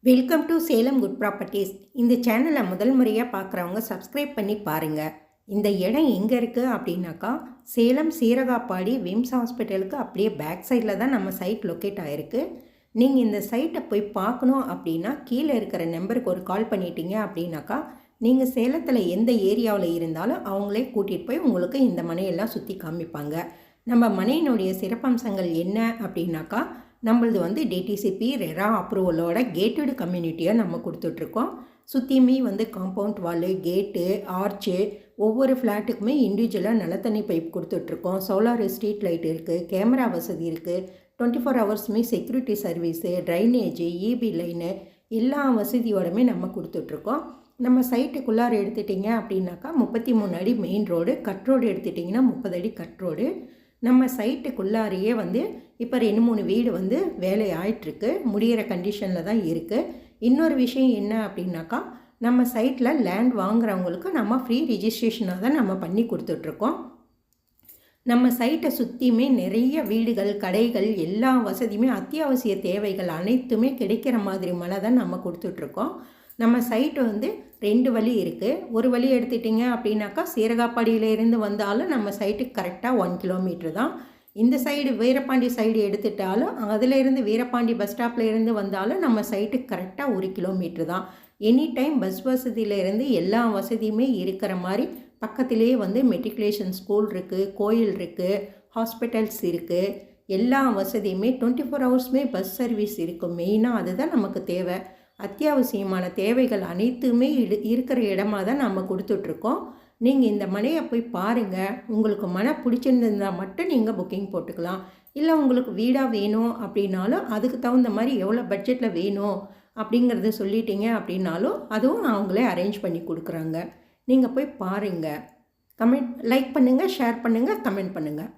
Welcome to Salem good properties. இந்த சேனலை முதல் முறையாக பார்க்குறவங்க சப்ஸ்கிரைப் பண்ணி பாருங்கள். இந்த இடம் எங்கே இருக்குது அப்படின்னாக்கா, சேலம் சீரகாப்பாடி விம்ஸ் ஹாஸ்பிட்டலுக்கு அப்படியே பேக் சைடில் தான் நம்ம சைட் லொக்கேட் ஆகிருக்கு. நீங்கள் இந்த சைட்டை போய் பார்க்கணும் அப்படின்னா கீழே இருக்கிற நம்பருக்கு ஒரு கால் பண்ணிட்டீங்க அப்படின்னாக்கா, நீங்கள் சேலத்தில் எந்த ஏரியாவில் இருந்தாலும் அவங்களே கூட்டிகிட்டு போய் உங்களுக்கு இந்த மனையெல்லாம் சுற்றி காமிப்பாங்க. நம்ம மனையினுடைய சிறப்பம்சங்கள் என்ன அப்படின்னாக்கா, நம்மளது வந்து டிடிசிபி ரெரா அப்ரூவலோட கேட்டடு கம்யூனிட்டியாக நம்ம கொடுத்துட்ருக்கோம். சுற்றியுமே வந்து காம்பவுண்ட் வாலு, கேட்டு, ஆர்ச்சு, ஒவ்வொரு ஃப்ளாட்டுக்குமே இண்டிவிஜுவலாக நிலத்தண்ணி பைப் கொடுத்துட்ருக்கோம். சோலார் ஸ்ட்ரீட் லைட் இருக்குது, கேமரா வசதி இருக்குது, 24 ஹவர்ஸுமே security service, drainage, EB line எல்லா வசதியோடுமே நம்ம கொடுத்துட்ருக்கோம். நம்ம சைட்டுக்குள்ளார எடுத்துட்டிங்க அப்படின்னாக்கா 33 அடி மெயின் ரோடு, கட் ரோடு எடுத்துட்டிங்கன்னா 30 அடி கட் ரோடு. நம்ம சைட்டுக்குள்ளாரையே வந்து இப்போ 2-3 வீடு வந்து வேலை ஆயிட்டுருக்கு, முடிகிற கண்டிஷனில் தான் இருக்குது. இன்னொரு விஷயம் என்ன அப்படின்னாக்கா, நம்ம சைட்டில் லேண்ட் வாங்குறவங்களுக்கு நம்ம ஃப்ரீ ரிஜிஸ்ட்ரேஷனாக தான் நம்ம பண்ணி கொடுத்துட்ருக்கோம். நம்ம சைட்டை சுற்றியுமே நிறைய வீடுகள், கடைகள், எல்லா வசதியுமே அத்தியாவசிய தேவைகள் அனைத்துமே கிடைக்கிற மாதிரி மனை தான் நம்ம கொடுத்துட்ருக்கோம். நம்ம சைட்டு வந்து 2 வழி இருக்குது. ஒரு வழி எடுத்துட்டிங்க அப்படின்னாக்கா, சீரகாப்பாடியிலேருந்து வந்தாலும் நம்ம சைட்டுக்கு கரெக்டாக 1 கிலோமீட்ரு தான். இந்த சைடு வீரபாண்டி சைடு எடுத்துட்டாலும் அதிலேருந்து வீரபாண்டி பஸ் ஸ்டாப்பில் இருந்து வந்தாலும் நம்ம சைட்டுக்கு கரெக்டாக 1 கிலோமீட்ரு தான். எனி டைம் பஸ் வசதியிலேருந்து எல்லா வசதியுமே இருக்கிற மாதிரி பக்கத்திலே வந்து மெட்ரிகுலேஷன் ஸ்கூல் இருக்குது, கோயில் இருக்குது, ஹாஸ்பிட்டல்ஸ் இருக்குது. எல்லா வசதியுமே 24 ஹவர்ஸுமே பஸ் சர்வீஸ் இருக்கும். மெயினாக அதுதான் நமக்கு தேவை. அத்தியாவசியமான தேவைகள் அனைத்துமே இருக்கிற இடமா தான் நம்ம கொடுத்துட்ருக்கோம். நீங்கள் இந்த மனையை போய் பாருங்கள். உங்களுக்கு மனை பிடிச்சிருந்தால் மட்டும் நீங்கள் புக்கிங் போட்டுக்கலாம். இல்லை உங்களுக்கு வீடாக வேணும் அப்படின்னாலும் அதுக்கு தகுந்த மாதிரி எவ்வளோ பட்ஜெட்டில் வேணும் அப்படிங்கிறத சொல்லிட்டீங்க அப்படின்னாலும் அதுவும் அவங்களே அரேஞ்ச் பண்ணி கொடுக்குறாங்க. நீங்கள் போய் பாருங்கள். லைக் பண்ணுங்கள், ஷேர் பண்ணுங்கள், கமெண்ட் பண்ணுங்கள்.